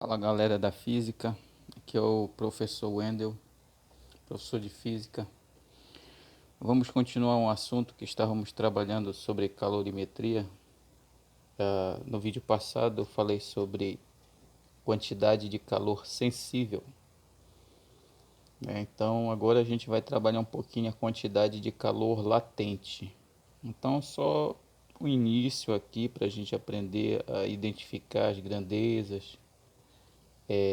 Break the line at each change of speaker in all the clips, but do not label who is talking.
Fala galera da física, aqui é o professor Wendel, professor de física. Vamos continuar um assunto que estávamos trabalhando sobre calorimetria. No vídeo passado eu falei sobre quantidade de calor sensível, né? Então agora a gente vai trabalhar um pouquinho a quantidade de calor latente. Então só o início aqui para a gente aprender a identificar as grandezas,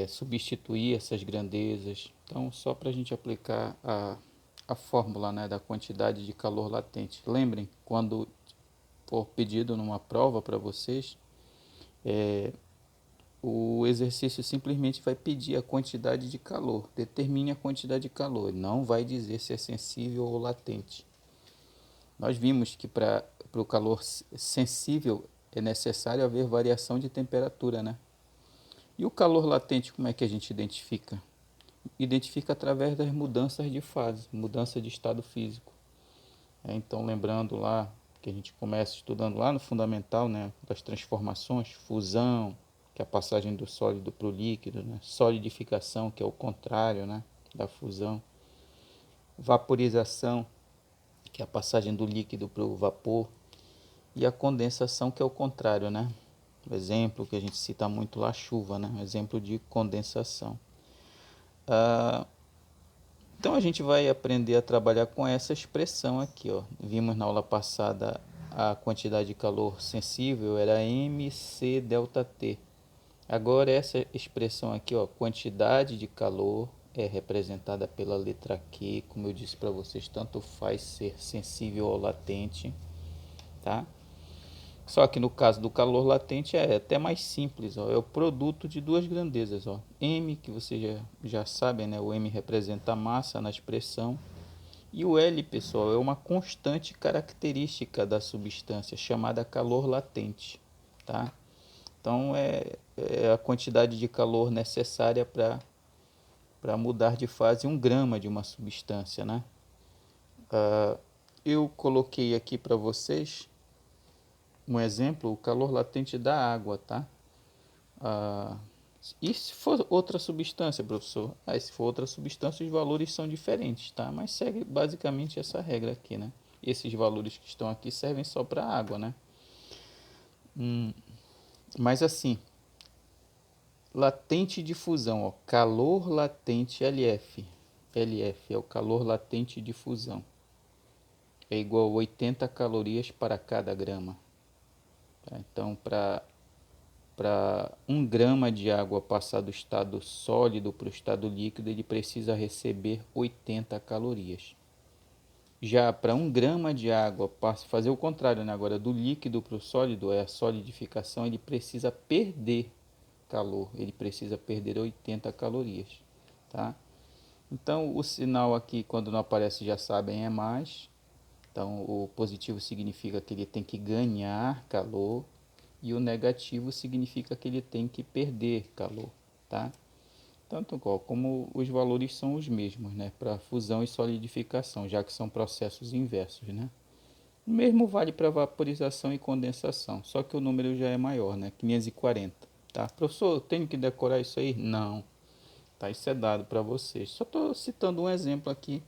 substituir essas grandezas. Então, só para a gente aplicar a fórmula, né, da quantidade de calor latente. Lembrem, quando for pedido numa prova para vocês, o exercício simplesmente vai pedir a quantidade de calor. Determine a quantidade de calor. Não vai dizer se é sensível ou latente. Nós vimos que para o calor sensível é necessário haver variação de temperatura, né? E o calor latente, como é que a gente identifica? Identifica através das mudanças de fase, mudança de estado físico. Então, lembrando lá que a gente começa estudando lá no fundamental, né, das transformações, fusão, que é a passagem do sólido para o líquido, né, solidificação, que é o contrário, né, da fusão, vaporização, que é a passagem do líquido para o vapor, e a condensação, que é o contrário, né. O exemplo que a gente cita muito lá, a chuva, né, exemplo de condensação. Então a gente vai aprender a trabalhar com essa expressão aqui, ó. Vimos na aula passada a quantidade de calor sensível era mc delta T. Agora essa expressão aqui, ó, quantidade de calor é representada pela letra Q, como eu disse para vocês, tanto faz ser sensível ou latente, tá? Só que no caso do calor latente é até mais simples, ó, é o produto de duas grandezas, ó. M, que vocês já sabem, né? O M representa a massa na expressão. E o L, pessoal, é uma constante característica da substância, chamada calor latente, tá? Então, é a quantidade de calor necessária para mudar de fase 1 grama de uma substância, né? Eu coloquei aqui para vocês um exemplo, o calor latente da água, tá? E se for outra substância, professor? Se for outra substância, os valores são diferentes, tá? Mas segue basicamente essa regra aqui, né? Esses valores que estão aqui servem só para água, né? Mas assim, latente de fusão, ó, calor latente LF. LF é o calor latente de fusão. É igual a 80 calorias para cada grama. Tá? Então, para 1 grama de água passar do estado sólido para o estado líquido, ele precisa receber 80 calorias. Já para 1 grama de água, fazer o contrário, né? Agora do líquido para o sólido, é a solidificação, ele precisa perder calor, ele precisa perder 80 calorias, tá? Então o sinal aqui, quando não aparece, já sabem, é mais. Então o positivo significa que ele tem que ganhar calor e o negativo significa que ele tem que perder calor, tá? Tanto como os valores são os mesmos, né, para fusão e solidificação, já que são processos inversos, né? O mesmo vale para vaporização e condensação, só que o número já é maior, né, 540, tá? Professor, eu tenho que decorar isso aí? Não, tá? Isso é dado para vocês. Só estou citando um exemplo aqui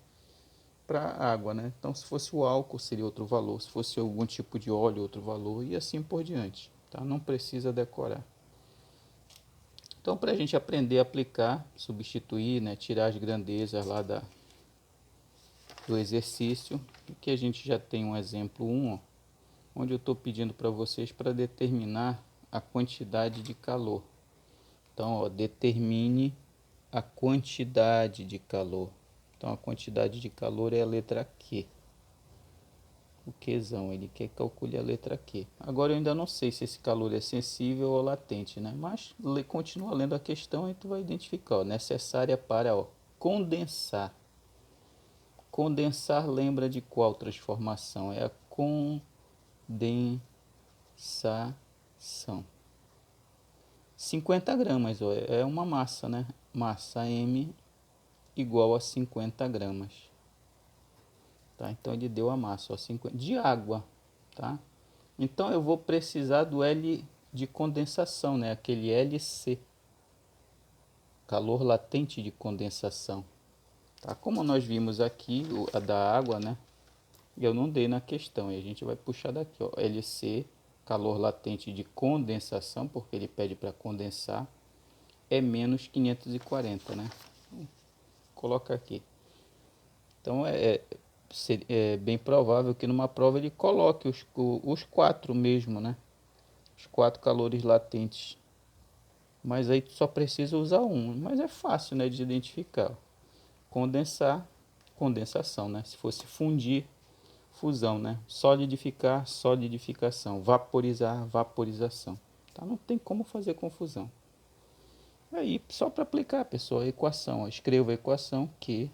para água, né? Então, se fosse o álcool, seria outro valor, se fosse algum tipo de óleo, outro valor, e assim por diante, tá? Não precisa decorar. Então, para a gente aprender a aplicar, substituir, né, tirar as grandezas lá do exercício, que a gente já tem um exemplo 1, ó, onde eu estou pedindo para vocês para determinar a quantidade de calor. Então, ó, determine a quantidade de calor. Então, a quantidade de calor é a letra Q. O Qzão, ele quer que calcule a letra Q. Agora eu ainda não sei se esse calor é sensível ou latente, né? Mas continua lendo a questão e tu vai identificar, ó, necessária para, ó, condensar. Condensar lembra de qual transformação? É a condensação. 50 gramas, ó, é uma massa, né? Massa M igual a 50 gramas. Tá? Então ele deu a massa, ó, 50, de água, tá? Então eu vou precisar do L de condensação, né? Aquele LC. calor latente de condensação. Tá? Como nós vimos aqui, a da água, né? Eu não dei na questão, e a gente vai puxar daqui, ó, LC, calor latente de condensação, porque ele pede para condensar, é menos 540, né? Coloca aqui. Então é bem provável que numa prova ele coloque os quatro mesmo, né? Os quatro calores latentes. Mas aí tu só precisa usar um, mas é fácil, né, de identificar. Condensar, condensação, né? Se fosse fundir, fusão, né? Solidificar, solidificação. Vaporizar, vaporização. Tá? Não tem como fazer confusão. Aí, só para aplicar, pessoal, a equação. Ó. Escreva a equação Q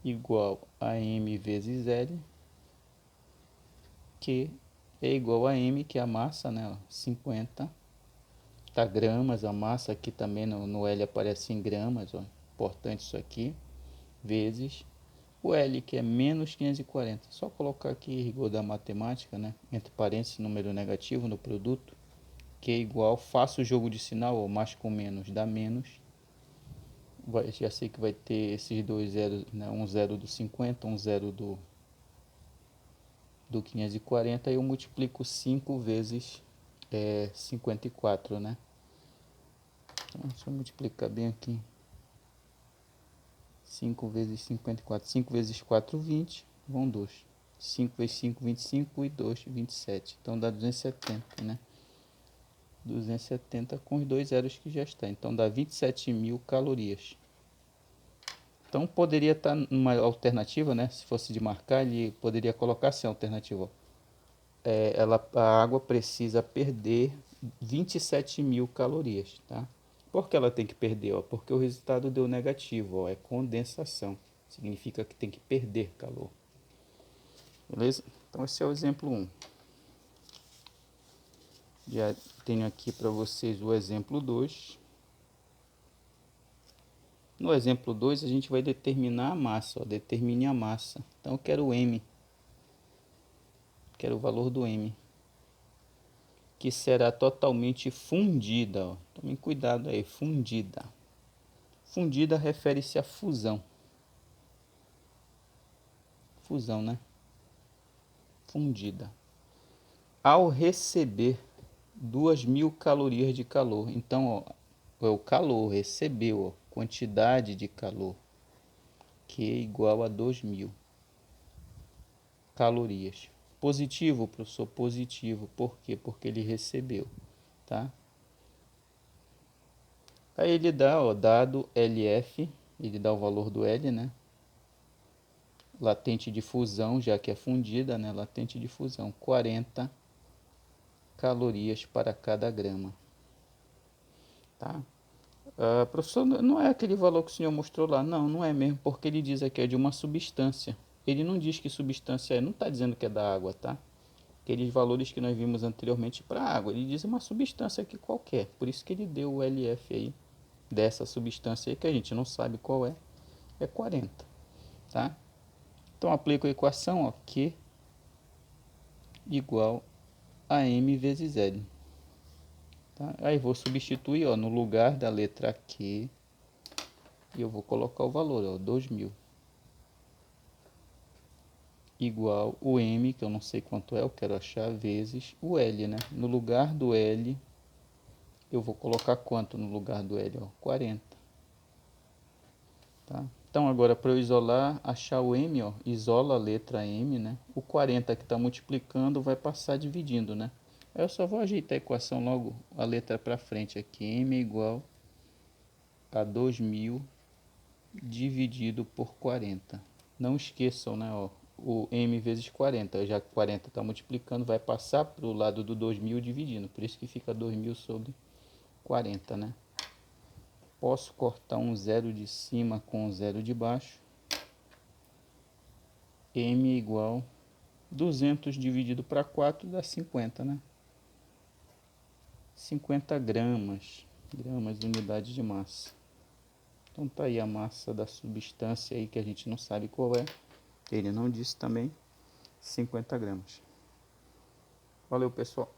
igual a M vezes L. Q é igual a M, que é a massa, né? 50 tá, gramas. A massa aqui também no L aparece em gramas. Ó. Importante isso aqui. Vezes o L, que é menos 540. Só colocar aqui rigor da matemática, né? Entre parênteses, número negativo no produto. Que é igual, faço o jogo de sinal, ó, mais com menos dá menos. Já sei que vai ter esses dois zeros, né? Um zero do 50, um zero do 540. Aí eu multiplico 5 vezes 54, né? Então, deixa eu multiplicar bem aqui. 5 vezes 54. 5 vezes 4, 20. Vão 2. 5 vezes 5, 25 e 2, 27. Então dá 270, né? 270 com os dois zeros que já está. Então dá 27.000 calorias. Então poderia estar numa alternativa, né? Se fosse de marcar, ele poderia colocar assim a alternativa. A água precisa perder 27.000 calorias, tá? Por que ela tem que perder? Ó? Porque o resultado deu negativo, ó, é condensação. Significa que tem que perder calor. Beleza? Então esse é o exemplo 1. Já tenho aqui para vocês o exemplo 2. No exemplo 2 a gente vai determinar a massa. Ó, determine a massa. Então eu quero o M. Quero o valor do M. Que será totalmente fundida. Ó. Tomem cuidado aí, fundida. Fundida refere-se à fusão. Fusão, né? Fundida. Ao receber 2.000 calorias de calor. Então, ó, é o calor, recebeu, ó, quantidade de calor, que é igual a 2.000 calorias. Positivo, professor, positivo. Por quê? Porque ele recebeu, tá? Aí ele dá, ó, dado LF, ele dá o valor do L, né? Latente de fusão, já que é fundida, né? Latente de fusão, 40 calorias para cada grama, tá? Professor, não é aquele valor que o senhor mostrou lá. Não, não é mesmo, porque ele diz aqui é de uma substância. Ele não diz que substância é, não está dizendo que é da água, tá? Aqueles valores que nós vimos anteriormente para a água, ele diz uma substância aqui qualquer. Por isso que ele deu o LF aí, dessa substância aí, que a gente não sabe qual é 40, tá? Então aplico a equação, ó, Q igual a M vezes L. Tá? Aí vou substituir, ó, no lugar da letra Q, e eu vou colocar o valor, ó, 2.000. Igual o M, que eu não sei quanto é, eu quero achar, vezes o L, né? No lugar do L, eu vou colocar quanto no lugar do L? Ó, 40. Tá? Então agora para eu isolar, achar o M, ó, isola a letra M, né? O 40 que está multiplicando vai passar dividindo, né? Eu só vou ajeitar a equação logo, a letra para frente aqui. M é igual a 2.000 dividido por 40. Não esqueçam, né, ó, o M vezes 40. Já que 40 está multiplicando, vai passar para o lado do 2.000 dividindo. Por isso que fica 2.000 sobre 40, né? Posso cortar um zero de cima com um zero de baixo. M é igual 200 dividido para 4 dá 50, né? 50 gramas. Gramas, unidade de massa. Então tá aí a massa da substância aí que a gente não sabe qual é. Ele não disse também. 50 gramas. Valeu, pessoal.